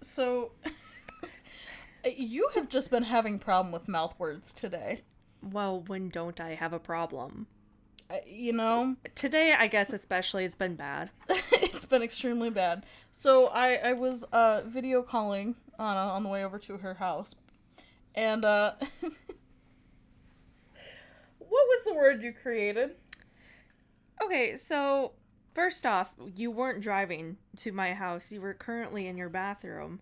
So, you have just been having problem with mouth words today. Well, when don't I have a problem? You know? Today, I guess especially, it's been bad. It's been extremely bad. So, I was video calling Anna on the way over to her house. And, what was the word you created? Okay, so, first off, you weren't driving to my house. You were currently in your bathroom.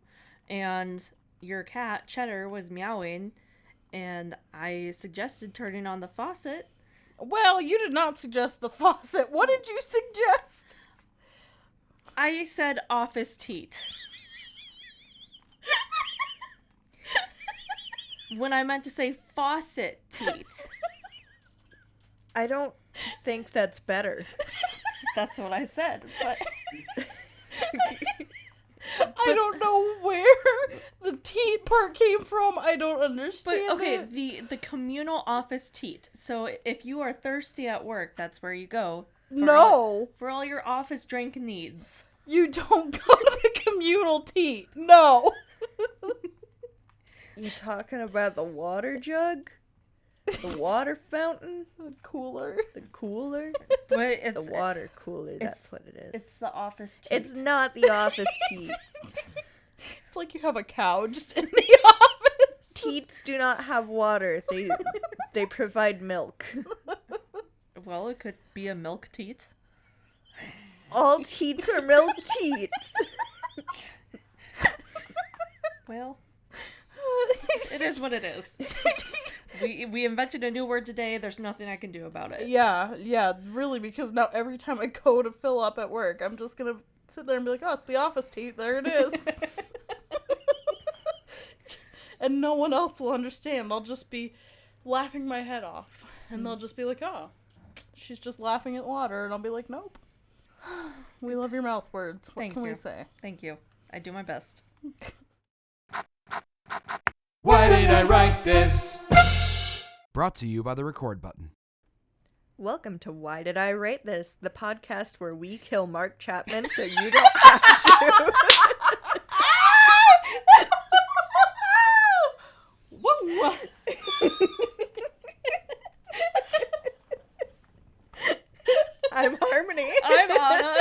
And your cat, Cheddar, was meowing. And I suggested turning on the faucet. Well, you did not suggest the faucet. What did you suggest? I said office teat. When I meant to say faucet teat. I don't think that's better. That's what I said. But I don't know where the teat part came from. I don't understand. But okay, it. the communal office teat. So if you are thirsty at work, that's where you go. For all your office drink needs. You don't go to the communal teat. No. You talking about the water jug? The water fountain? The cooler. The cooler? But it's the water cooler, that's what it is. It's the office teat. It's not the office teat. It's like you have a cow just in the office. Teats do not have water. They provide milk. Well, it could be a milk teat. All teats are milk teats. Well, it is what it is. We invented a new word today. There's nothing I can do about it. Yeah, really, because now every time I go to fill up at work, I'm just gonna sit there and be like, oh, it's the office teat. There it is. And no one else will understand. I'll just be laughing my head off. And they'll just be like, oh, she's just laughing at water. And I'll be like, nope. We love your mouth words. What can we say? Thank you. I do my best. Why did I write this? Brought to you by the record button. Welcome to Why Did I Write This, the podcast where we kill Mark Chapman so you don't have to. Whoa! I'm Harmony. I'm Anna.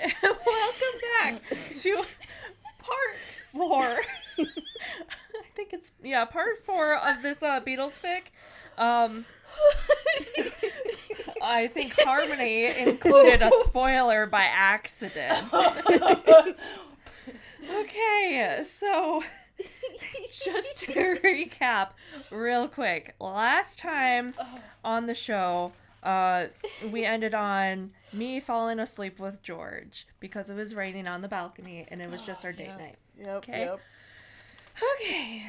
And welcome back to part 4. I think it's, part 4 of this Beatles fic. I think Harmony included a spoiler by accident. Okay, so just to recap real quick. Last time on the show, we ended on me falling asleep with George because it was raining on the balcony and it was just our date night. Yep, okay? Yep. Okay.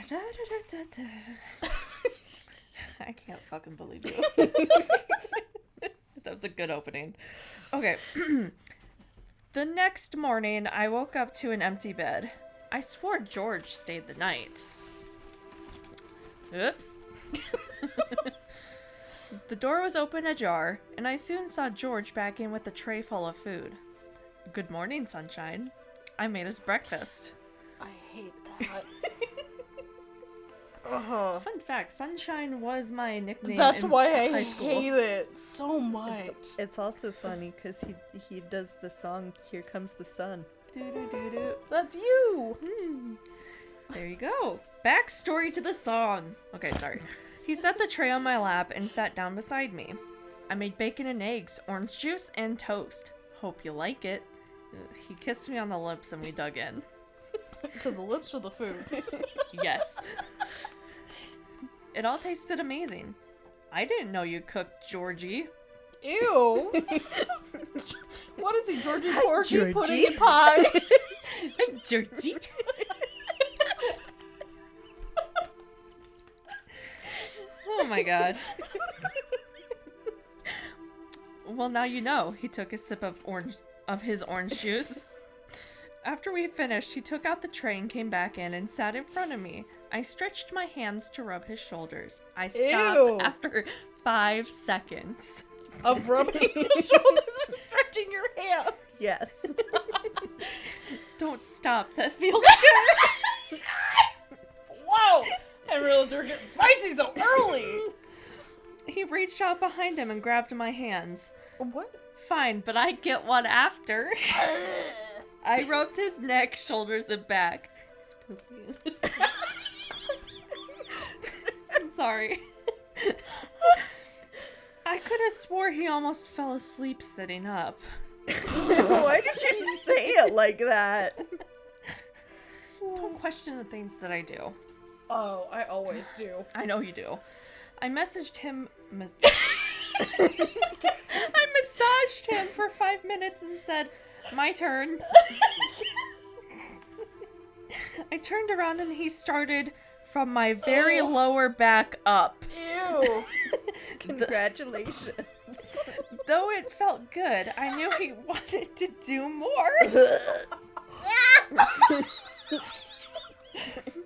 I can't fucking believe you. That was a good opening. Okay. The next morning, I woke up to an empty bed. I swore George stayed the night. Oops. The door was open ajar, and I soon saw George back in with a tray full of food. Good morning, Sunshine. I made us breakfast. I hate that. Fun fact, Sunshine was my nickname That's in why I high school. hate it so much. It's also funny because he does the song Here Comes the Sun. Doo-doo-doo-doo. That's you. There you go. Backstory to the song. Okay, sorry. He set the tray on my lap and sat down beside me. I made bacon and eggs, orange juice, and toast. Hope you like it. He kissed me on the lips and we dug in. To the lips or the food? Yes. It all tasted amazing. I didn't know you cooked, Georgie. Ew. What is he, Georgie Porgy Georgie. pudding and pie? Georgie. Oh my god. Well, now you know. He took a sip of his orange juice. After we finished, he took out the tray and came back in and sat in front of me. I stretched my hands to rub his shoulders. I stopped Ew. after 5 seconds. Of rubbing your shoulders and stretching your hands. Yes. Don't stop. That feels good. Whoa! I didn't realize they were getting spicy so early. He reached out behind him and grabbed my hands. What? Fine, but I get one after. I rubbed his neck, shoulders, and back. His pussy. I'm sorry. I could have swore he almost fell asleep sitting up. Why did you say it like that? Don't question the things that I do. Oh, I always do. I know you do. I messaged him. I massaged him for 5 minutes and said, "My turn." I turned around and he started from my very lower back up. Ew. Congratulations. Though it felt good, I knew he wanted to do more.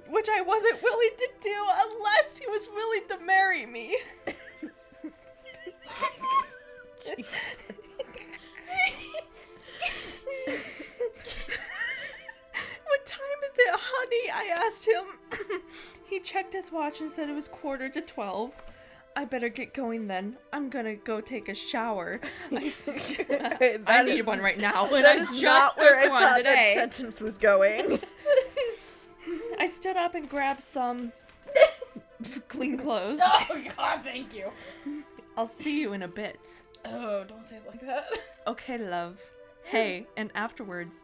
Which I wasn't willing to do unless he was willing to marry me. What time is it, honey? I asked him. He checked his watch and said it was 11:45. I better get going then. I'm gonna go take a shower. I need one right now. And That I is just not where I took one thought today. that sentence was going. I stood up and grabbed some clean clothes. Oh God, thank you. I'll see you in a bit. Oh, don't say it like that. Okay, love. Hey, and afterwards,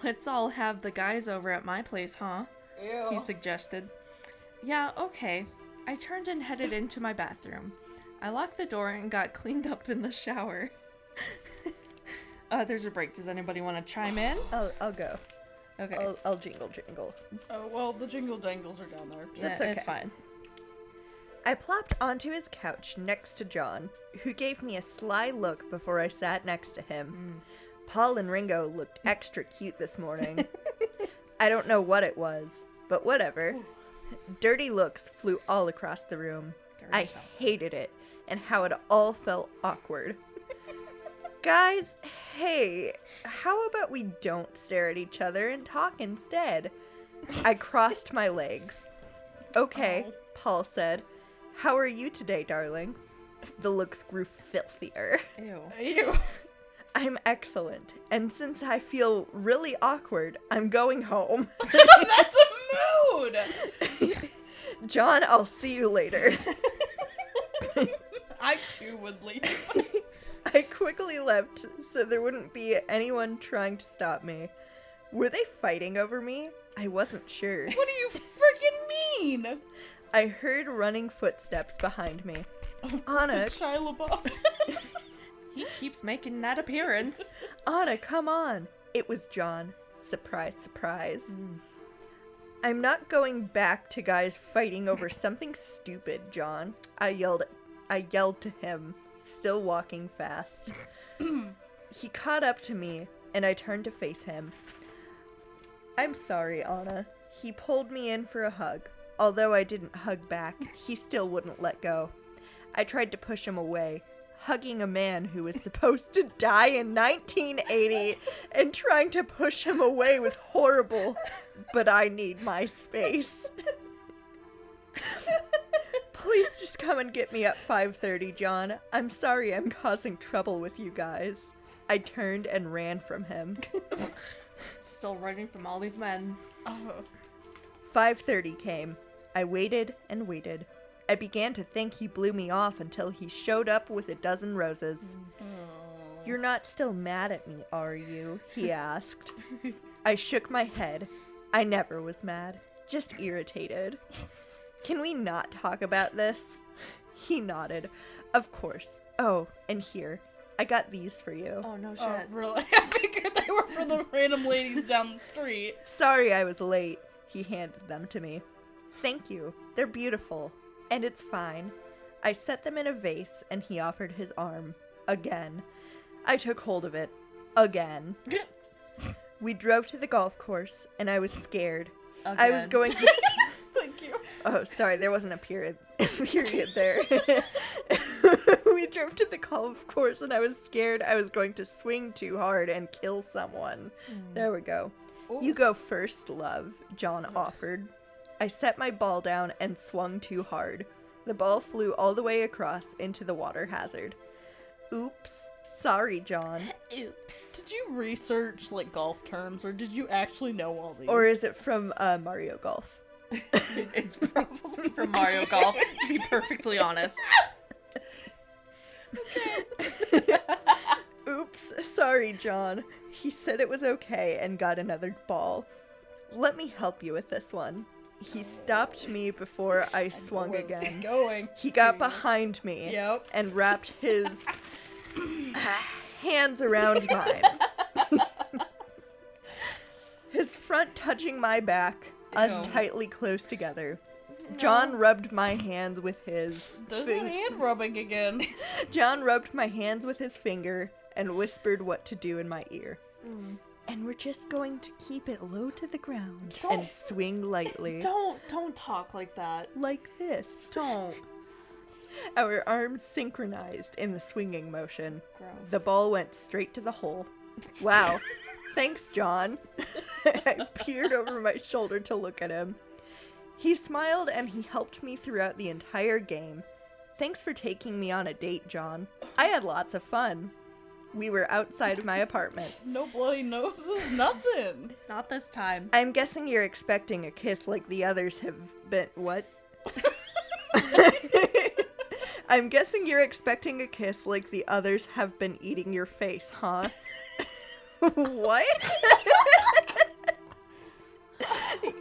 let's all have the guys over at my place, huh? Ew. He suggested. Yeah, okay. I turned and headed into my bathroom. I locked the door and got cleaned up in the shower. There's a break. Does anybody want to chime in? I'll go. Okay. I'll jingle. Oh, well, the jingle jangles are down there. That's It's okay. fine. I plopped onto his couch next to John, who gave me a sly look before I sat next to him. Paul and Ringo looked extra cute this morning. I don't know what it was, but whatever. Dirty looks flew all across the room. I hated it, and how it all felt awkward. Guys, hey, how about we don't stare at each other and talk instead? I crossed my legs. Okay, Oh. Paul said. How are you today, darling? The looks grew filthier. Ew. Ew. I'm excellent, and since I feel really awkward, I'm going home. That's a mood. John, I'll see you later. I too would leave. I quickly left so there wouldn't be anyone trying to stop me. Were they fighting over me? I wasn't sure. What do you freaking mean? I heard running footsteps behind me. Anna, It's Shia LaBeouf. He keeps making that appearance. Anna, come on. It was John. Surprise, surprise. I'm not going back to guys fighting over something stupid, John. I yelled to him, still walking fast. He caught up to me, and I turned to face him. I'm sorry, Anna. He pulled me in for a hug. Although I didn't hug back, he still wouldn't let go. I tried to push him away, hugging a man who was supposed to die in 1980, and trying to push him away was horrible, but I need my space. Please just come and get me at 5:30, John. I'm sorry I'm causing trouble with you guys. I turned and ran from him. Still running from all these men. 5:30 came. I waited and waited. I began to think he blew me off until he showed up with a dozen roses. You're not still mad at me, are you? He asked. I shook my head. I never was mad, just irritated. Can we not talk about this? He nodded. Of course. Oh, and here. I got these for you. Oh, no shit. Oh, really? I figured they were for the random ladies down the street. Sorry I was late. He handed them to me. Thank you. They're beautiful. And it's fine. I set them in a vase, and he offered his arm. Again. I took hold of it. Again. We drove to the golf course, and I was scared. I was Again. going to... Thank you. Oh, sorry, there wasn't a period there. We drove to the golf course and I was scared I was going to swing too hard and kill someone. There we go. You go first, love, John offered. I set my ball down and swung too hard. The ball flew all the way across into the water hazard. Oops. Sorry, John. Oops. Did you research, like, golf terms, or did you actually know all these? Or is it from Mario Golf? It's probably from Mario Golf, to be perfectly honest. Oops, sorry, John. He said it was okay and got another ball. Let me help you with this one. He stopped me before I swung Where this is again. going. He got behind me Yep. and wrapped his hands around mine. His front touching my back, us Ew. tightly close together. John rubbed my hands with his There's that hand rubbing again. John rubbed my hands with his finger and whispered what to do in my ear. And we're just going to keep it low to the ground and swing lightly. Don't talk like that. Like this. Don't. Our arms synchronized in the swinging motion. Gross. The ball went straight to the hole. Wow. Thanks, John. I peered over my shoulder to look at him. He smiled and he helped me throughout the entire game. Thanks for taking me on a date, John. I had lots of fun. We were outside of my apartment. No bloody noses, nothing. Not this time. I'm guessing you're expecting a kiss like the others have been. What? I'm guessing you're expecting a kiss like the others have been eating your face, huh? What?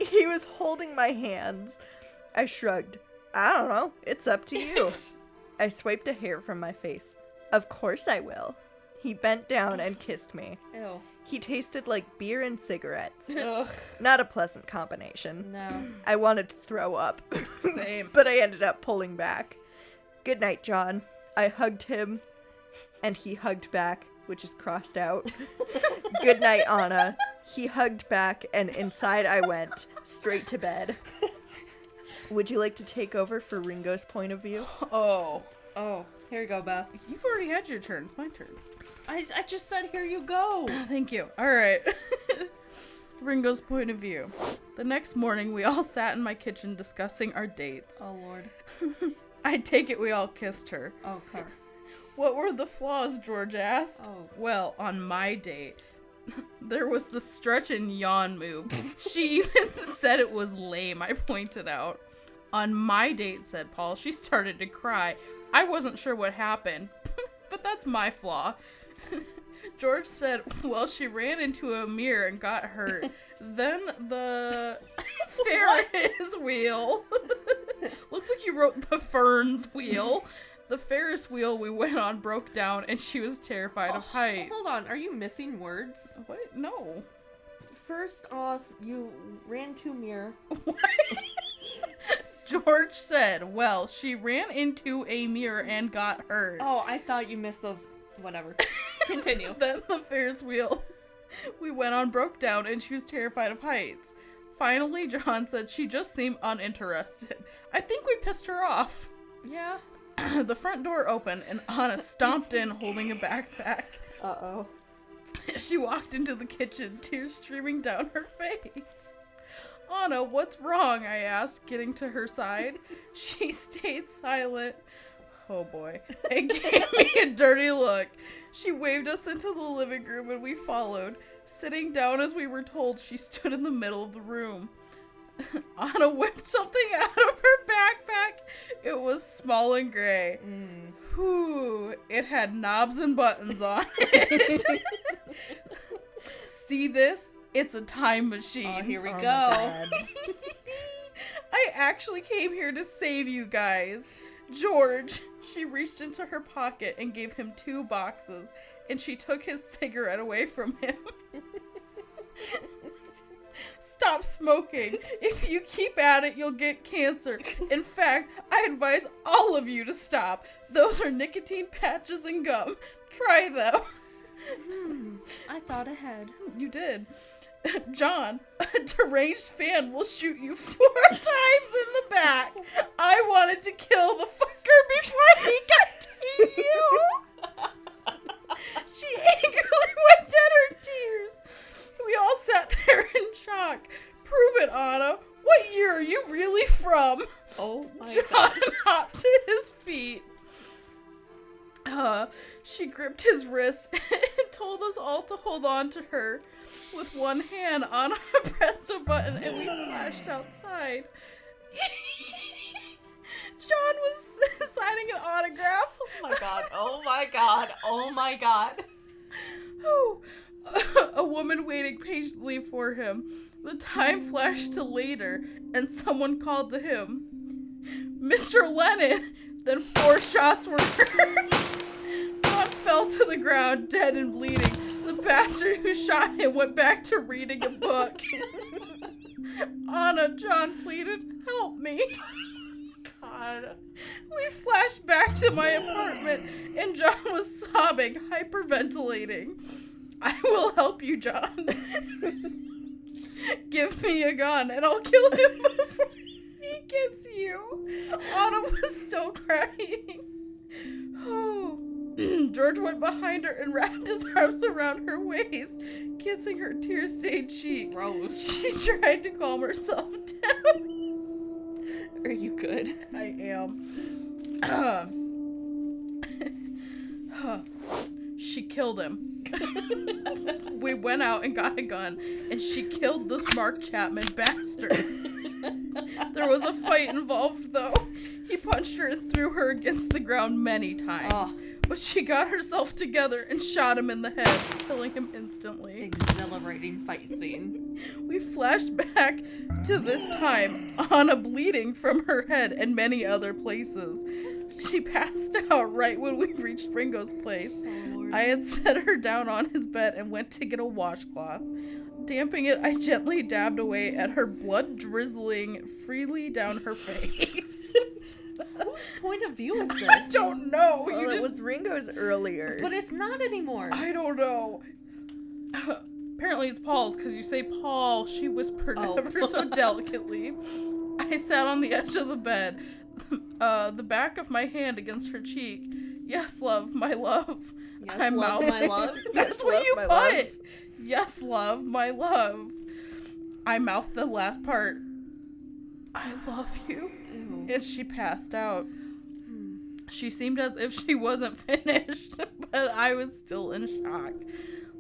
He was holding my hands. I shrugged. I don't know. It's up to you. I swiped a hair from my face. Of course I will. He bent down and kissed me. Ew. He tasted like beer and cigarettes. Ugh, Not a pleasant combination. No. I wanted to throw up, same. but I ended up pulling back. Good night, John. I hugged him, and he hugged back, which is crossed out. Good night, Anna. He hugged back, and inside I went, straight to bed. Would you like to take over for Ringo's point of view? Oh, Oh, here you go, Beth. you've already had your turn. It's my turn. I just said here you go. Thank you. All right. Ringo's point of view. The next morning, we all sat in my kitchen discussing our dates. Oh, Lord. I take it we all kissed her. Okay. What were the flaws, George asked. Oh. Well, on my date, there was the stretch and yawn move. She even said it was lame, I pointed out. On my date, said Paul, she started to cry. I wasn't sure what happened, but that's my flaw. George said, well, she ran into a mirror and got hurt. Then the Ferris wheel. Looks like you wrote the Ferns wheel. The Ferris wheel we went on broke down and she was terrified of heights. Hold on. Are you missing words? What? No. First off, you ran to mirror. What? George said, well, she ran into a mirror and got hurt. Oh, I thought you missed those. Whatever. Continue. Then the Ferris wheel we went on broke down and she was terrified of heights. Finally, John said she just seemed uninterested. I think we pissed her off. Yeah. The front door opened and Anna stomped in holding a backpack. Uh-oh. She walked into the kitchen, tears streaming down her face. Anna, what's wrong? I asked, getting to her side. She stayed silent. Oh boy. And gave me a dirty look. She waved us into the living room and we followed. Sitting down as we were told, she stood in the middle of the room. Anna whipped something out of her backpack. It was small and gray. Whew. It had knobs and buttons on it. See this? It's a time machine. Oh, here we Oh my go. God. I actually came here to save you guys. George, she reached into her pocket and gave him 2 boxes, and she took his cigarette away from him. Stop smoking. If you keep at it, you'll get cancer. In fact, I advise all of you to stop. Those are nicotine patches and gum. Try them. I thought ahead. You did. John, a deranged fan will shoot you 4 times in the back. I wanted to kill the fucker before he got to you. She angrily wiped at her tears. We all sat there in shock. Prove it, Anna. What year are you really from? Oh my John god. hopped to his feet. She gripped his wrist and told us all to hold on to her. With one hand, Anna pressed a button and we flashed outside. John was signing an autograph. Oh my god. Oh my god. Oh my god. Oh, a woman waiting patiently for him. The time flashed to later, and someone called to him. Mr. Lennon! Then 4 shots were heard. John fell to the ground, dead and bleeding. The bastard who shot him went back to reading a book. Anna, John pleaded, help me. God. We flashed back to my apartment, and John was sobbing, hyperventilating. I will help you, John. Give me a gun, and I'll kill him before he gets you. Anna was still crying. Oh. George went behind her and wrapped his arms around her waist, kissing her tear-stained cheek. Gross. She tried to calm herself down. Are you good? I am. She killed him. We went out and got a gun, and she killed this Mark Chapman bastard. There was a fight involved, though. He punched her and threw her against the ground many times. Oh. But she got herself together and shot him in the head, killing him instantly. Exhilarating fight scene. We flashed back to this time, Anna bleeding from her head and many other places. She passed out right when we reached Ringo's place. Oh, Lord. I had set her down on his bed and went to get a washcloth. Damping it, I gently dabbed away at her blood drizzling freely down her face. Whose point of view is this? I don't know. Well, it was Ringo's earlier. But it's not anymore. I don't know. Apparently it's Paul's, because you say Paul, she whispered ever so delicately. I sat on the edge of the bed, the back of my hand against her cheek. Yes, love, my love. Yes, I love, mouthed- my love. That's Yes, what love, you my put. love. Yes, love, my love. I mouthed the last part. I love you. Ew. And she passed out. She seemed as if she wasn't finished, but I was still in shock.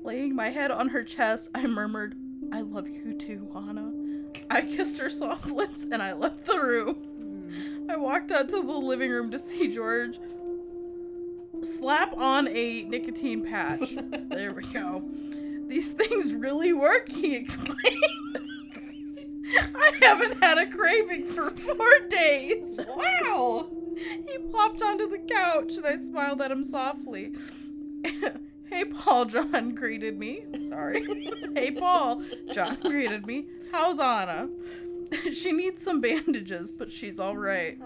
Laying my head on her chest, I murmured, I love you too, Anna. I kissed her soft lips and I left the room. I walked out to the living room to see George slap on a nicotine patch. There we go. These things really work, he exclaimed. I haven't had a craving for 4 days. Wow. He plopped onto the couch and I smiled at him softly. Hey, Paul, John greeted me. Sorry. Hey, Paul, John greeted me. How's Anna? She needs some bandages, but she's all right.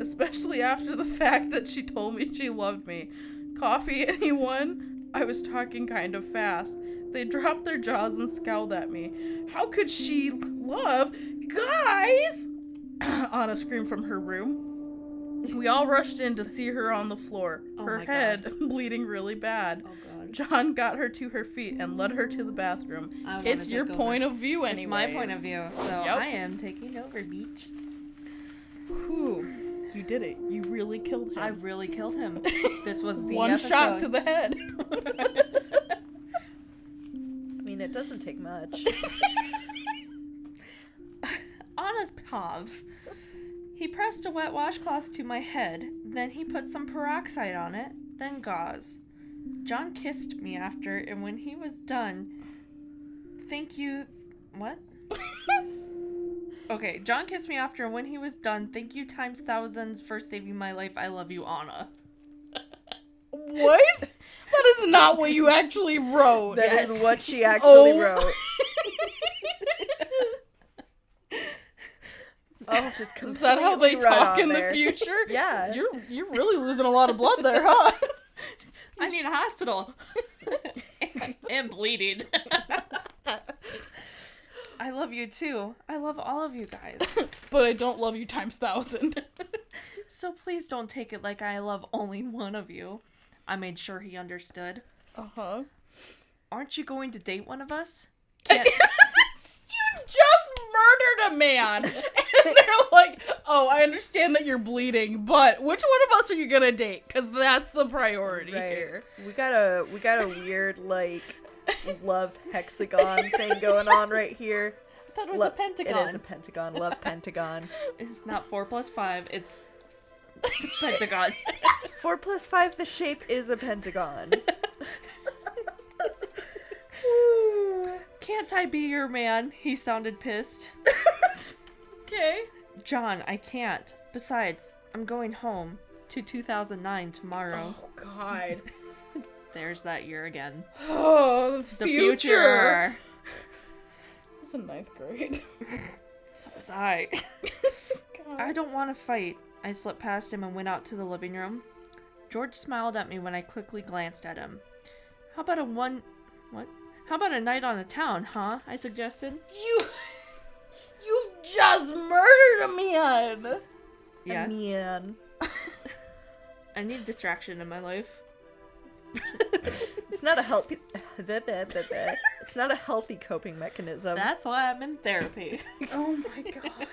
Especially after the fact that she told me she loved me. Coffee, anyone? I was talking kind of fast. They dropped their jaws and scowled at me. How could she love guys? Anna screamed from her room. We all rushed in to see her on the floor, her my head bleeding really bad. Oh god. John got her to her feet and led her to the bathroom. I wanna It's your take point over. of view anyway. It's my point of view, so Yep. I am taking over, Beach. Whew. You did it. You really killed him. I really killed him. This was the One episode. shot to the head. I mean, it doesn't take much. Anna's Pav. He pressed a wet washcloth to my head, then he put some peroxide on it, then gauze. John kissed me after, and when he was done, thank you... What? Okay, John kissed me after, and when he was done, thank you times thousands for saving my life. I love you, Anna. What? That is not what you actually wrote. That is what she actually wrote. Oh, just Is that how they completely right talk on in there. the future? Yeah. You're really losing a lot of blood there, huh? I need a hospital. And bleeding. I love you too. I love all of you guys. But I don't love you times 1,000. So please don't take it like I love only one of you. I made sure he understood. Uh-huh. Aren't you going to date one of us? You just murdered a man. And they're like, oh, I understand that you're bleeding, but which one of us are you gonna date? Because that's the priority here. We got a weird, like, love hexagon thing going on right here. I thought it was a pentagon. It is a pentagon. Love pentagon. It's not 4 + 5. It's pentagon. 4 + 5, the shape is a pentagon. Can't I be your man? He sounded pissed. Okay. John, I can't. Besides, I'm going home to 2009 tomorrow. Oh, God. There's that year again. Oh, the future. future. I was in 9th grade. So was I. God. I don't want to fight. I slipped past him and went out to the living room. George smiled at me when I quickly glanced at him. How about a night on the town, huh? I suggested. You've just murdered a man. Yeah. Man. I need distraction in my life. It's not a healthy. It's not a healthy coping mechanism. That's why I'm in therapy. Oh my God.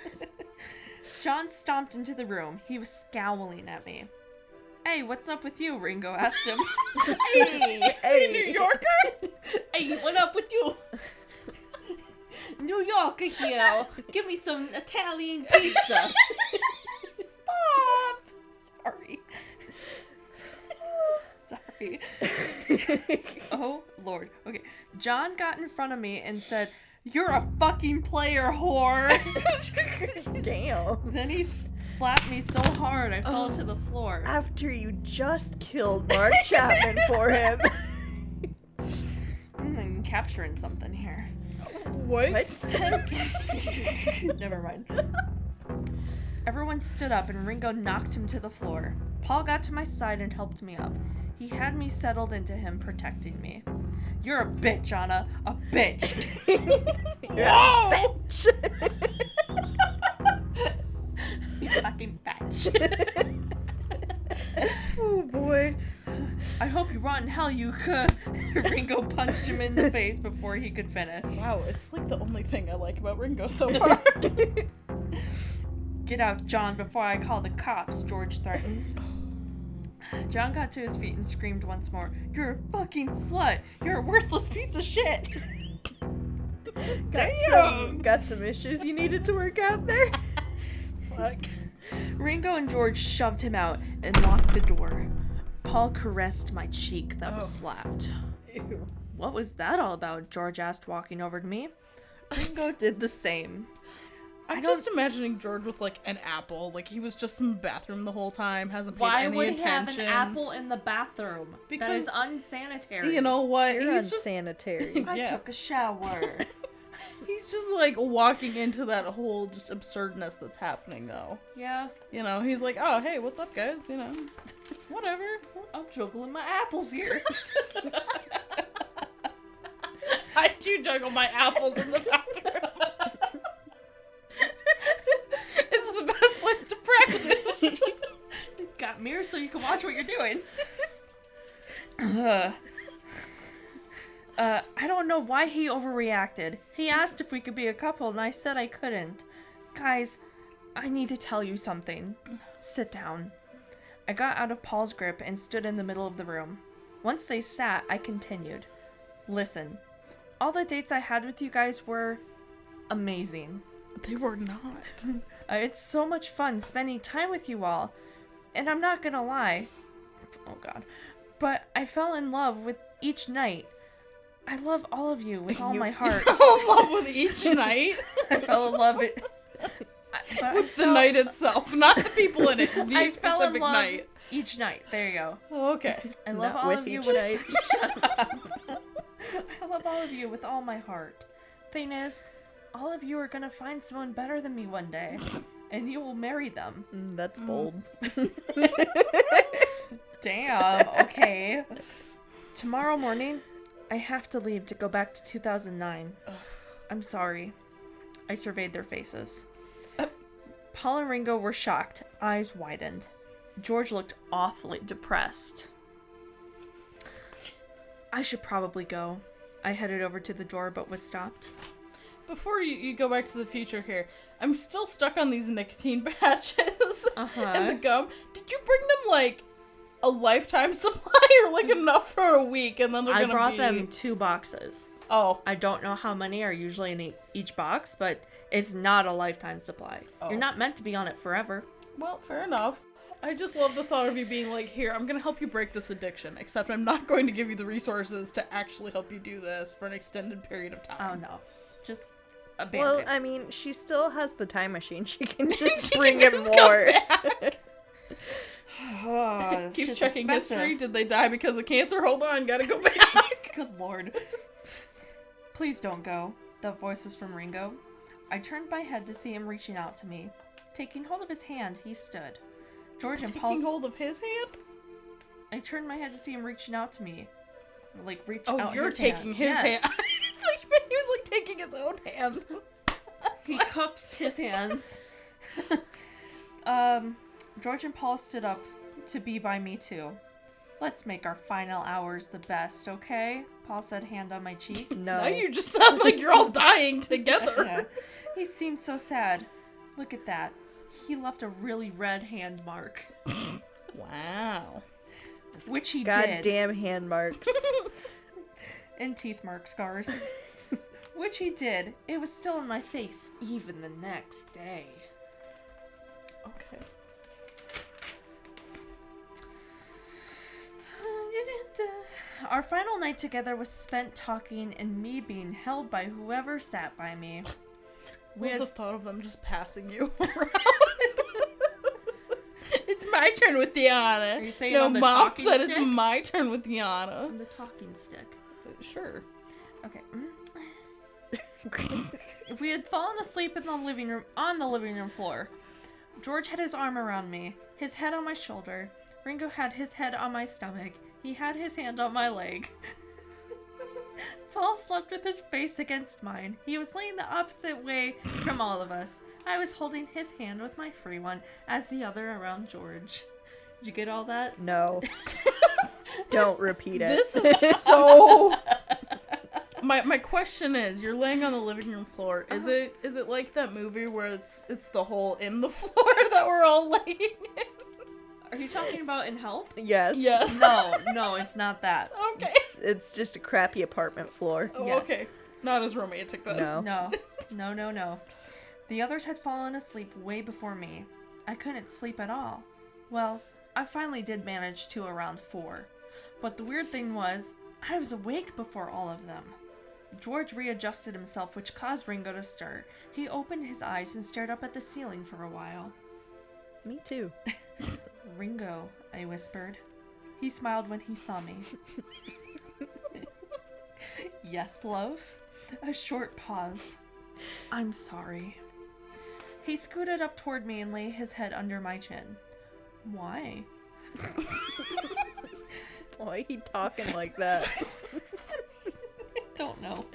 John stomped into the room. He was scowling at me. Hey, what's up with you? Ringo asked him. Hey, New Yorker? Hey, what up with you? New Yorker here. Give me some Italian pizza. Stop. Sorry. Sorry. Oh, Lord. Okay. John got in front of me and said, "You're a fucking player, whore." Damn. Then he slapped me so hard I fell to the floor. After you just killed Mark Chapman for him. I'm capturing something here. What? Never mind. Everyone stood up and Ringo knocked him to the floor. Paul got to my side and helped me up. He had me settled into him, protecting me. You're a bitch, Anna. A bitch. Whoa! You fucking bitch. Oh boy. I hope you rot in hell, you Ringo punched him in the face before he could finish. Wow, it's like the only thing I like about Ringo so far. Get out, John, before I call the cops, George threatened. John got to his feet and screamed once more, "You're a fucking slut! You're a worthless piece of shit!" Got some issues you needed to work out there? Fuck. Ringo and George shoved him out and locked the door. Paul caressed my cheek that was slapped. Ew. What was that all about? George asked, walking over to me. Ringo did the same. I'm just imagining George with like an apple. Like he was just in the bathroom the whole time, hasn't paid Why any would attention. he have an apple in the bathroom? That Because, is unsanitary. You know what? You're He's just unsanitary. I yeah. took a shower. He's just like walking into that whole just absurdness that's happening though. Yeah, You know, he's like, oh hey, what's up guys? You know, whatever. I'm juggling my apples here. I do juggle my apples in the bathroom. It's the best place to practice. Got mirrors so you can watch what you're doing. I don't know why he overreacted. He asked if we could be a couple, and I said I couldn't. Guys, I need to tell you something. Sit down. I got out of Paul's grip and stood in the middle of the room. Once they sat, I continued. Listen, all the dates I had with you guys were amazing. They were not. It's so much fun spending time with you all. And I'm not gonna lie. Oh god. But I fell in love with each night. I love all of you with all my heart. fell in love with each night. I fell in love with The night itself, not the people in it. The I fell in specific love night. each night. There you go. Oh, okay. I love Not all with of you each with night. Shut up. I love all of you with all my heart. Thing is, all of you are gonna find someone better than me one day, and you will marry them. That's bold. Damn. Okay. Tomorrow morning, I have to leave to go back to 2009. I'm sorry. I surveyed their faces. Paul and Ringo were shocked, eyes widened. George looked awfully depressed. I should probably go. I headed over to the door but was stopped. Before you go back to the future here, I'm still stuck on these nicotine patches and the gum. Did you bring them, like, a lifetime supply or, like, enough for a week and then they're gonna be... I brought them 2 boxes. Oh. I don't know how many are usually in each box, but it's not a lifetime supply. Oh. You're not meant to be on it forever. Well, fair enough. I just love the thought of you being like, here, I'm gonna help you break this addiction, except I'm not going to give you the resources to actually help you do this for an extended period of Oh, time. no. Just abandon Well, it. I mean, she still has the time machine. She can just She bring can him just come more. back. Oh, Keep shit's checking expensive. history. Did they die because of cancer? Hold on, gotta go back. Good lord. Please don't go. The voice was from Ringo. I turned my head to see him reaching out to me. Taking hold of his hand, he stood. George and Paul. Taking hold of his hand? I turned my head to see him reaching out to me. Like, reach Oh, out you're his taking hand. his Yes. hand. I thought you meant he was like taking his own hand. He cups his hands. George and Paul stood up to be by me too. Let's make our final hours the best, okay? Paul said, hand on my cheek. No. Now you just sound like you're all dying together. Yeah. He seemed so sad. Look at that. He left a really red hand mark. Wow. Which he did. Goddamn hand marks. And teeth mark scars. Which he did. It was still in my face, even the next day. Okay. Our final night together was spent talking and me being held by whoever sat by me. We Well, had the thought of them just passing you around. It's my turn with Yana. Are you saying no, on the Mom talking said stick? it's my turn with Yana. on the talking stick. Sure. Okay. We had fallen asleep in the living room on the living room floor. George had his arm around me, his head on my shoulder. Ringo had his head on my stomach. He had his hand on my leg. Paul slept with his face against mine. He was laying the opposite way from all of us. I was holding his hand with my free one as the other around George. Did you get all that? No. Don't repeat it. This is so... My question is, you're laying on the living room floor. Is it like that movie where it's the hole in the floor that we're all laying in? Are you talking about In Help? Yes. Yes. No, it's not that. Okay. It's just a crappy apartment floor. Oh, Yes. okay. Not as romantic then. No. No. The others had fallen asleep way before me. I couldn't sleep at all. Well, I finally did manage to around 4. But the weird thing was, I was awake before all of them. George readjusted himself, which caused Ringo to stir. He opened his eyes and stared up at the ceiling for a while. Me too. Ringo, I whispered. He smiled when he saw me. Yes, love? A short pause. I'm sorry. He scooted up toward me and lay his head under my chin. Why? Why are you talking like that? Don't know.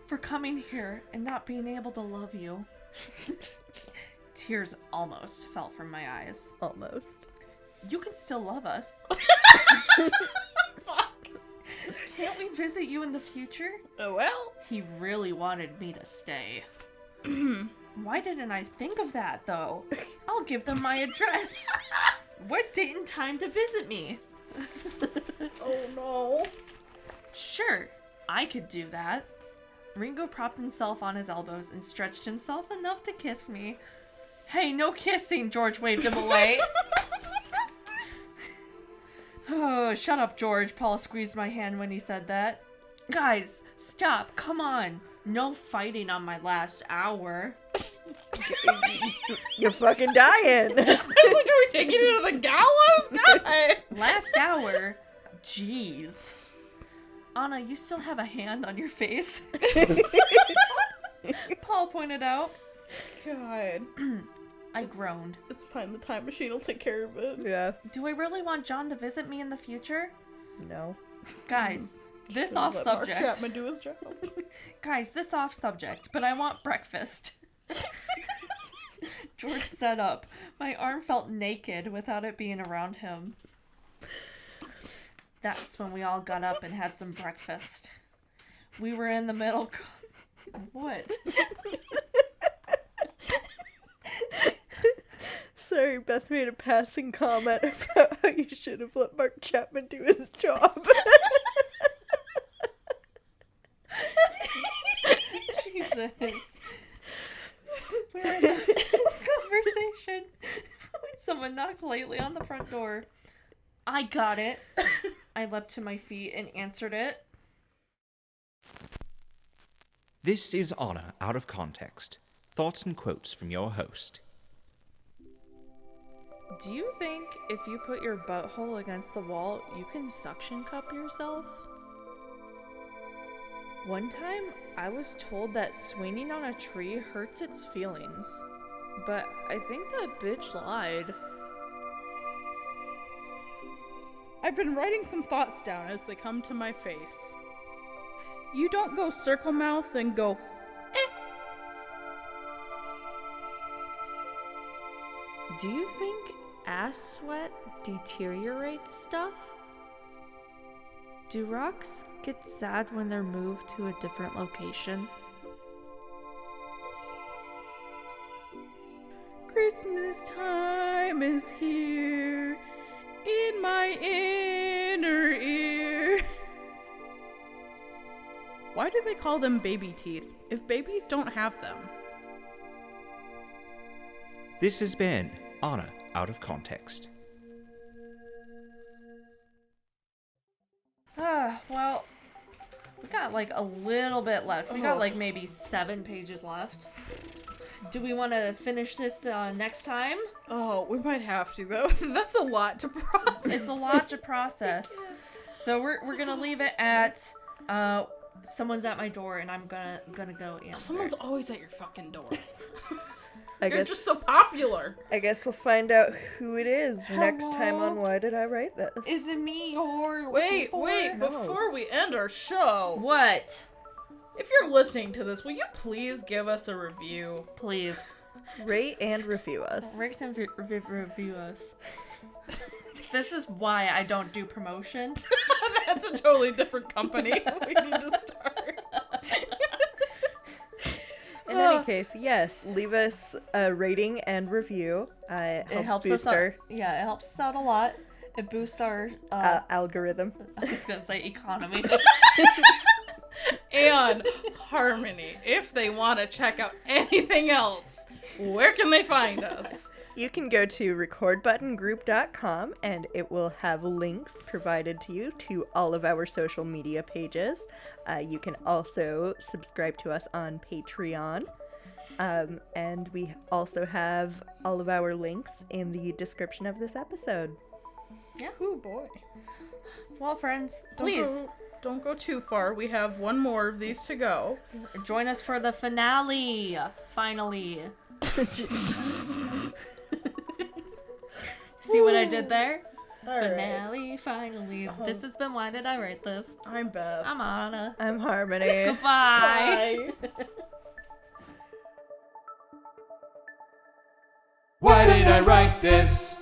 For coming here and not being able to love you. Tears almost fell from my eyes. Almost. You can still love us. Fuck. Can't we visit you in the future? Oh, well. He really wanted me to stay. Why didn't I think of that, though? I'll give them my address. What date and time to visit me? Oh, no. Sure, I could do that. Ringo propped himself on his elbows and stretched himself enough to kiss me. Hey, no kissing, George waved him away. Oh, shut up, George. Paul squeezed my hand when he said that. Guys, stop, come on. No fighting on my last hour. You're fucking dying. I was like, are we taking you to the gallows? God. Last hour? Jeez. Anna, you still have a hand on your face. Paul pointed out. God. I groaned. It's fine. The time machine will take care of it. Yeah. Do I really want John to visit me in the future? No. Guys, This off Let subject. Mark Chapman do his job. Guys, this off subject, but I want breakfast. George sat up. My arm felt naked without it being around him. That's when we all got up and had some breakfast. We were in the middle. What? Sorry, Beth made a passing comment about how you should have let Mark Chapman do his job. Jesus. We were in the conversation when someone knocked lightly on the front door. I got it. I leapt to my feet and answered it. This is Honor Out of Context. Thoughts and quotes from your host. Do you think if you put your butthole against the wall, you can suction cup yourself? One time, I was told that swinging on a tree hurts its feelings. But I think that bitch lied. I've been writing some thoughts down as they come to my face. You don't go circle mouth and go, eh. Do you think ass sweat deteriorates stuff? Do rocks get sad when they're moved to a different location? Christmas time is here in my inner ear. Why do they call them baby teeth if babies don't have them? This has been Honor Out of Context. Well, we got like a little bit left. We got like maybe 7 pages left. Do we want to finish this next time? Oh, we might have to though. That's a lot to process. It's a lot to process. So we're gonna leave it at someone's at my door and I'm gonna go answer. Someone's always at your fucking door. You're just so popular. I guess we'll find out who it is next time on Why Did I Write This? Is it me or Wait, before we end our show. What? If you're listening to this, will you please give us a review? Please. Rate and review us. Rate and review us. This is why I don't do promotion. That's a totally different company. We need to start. In any case, yes, leave us a rating and review. It helps boost us our out. Yeah, it helps us out a lot. It boosts our algorithm. I was gonna say economy. And harmony. If they want to check out anything else, where can they find us? You can go to recordbuttongroup.com and it will have links provided to you to all of our social media pages. You can also subscribe to us on Patreon. And we also have all of our links in the description of this episode. Yeah. Oh boy. Well, friends, please don't go too far. We have one more of these to go. join us for the finale. Finally. See what I did there? All Finale, right. finally. This has been Why Did I Write This? I'm Beth. I'm Anna. I'm Harmony. Goodbye. Bye. Why did I write this?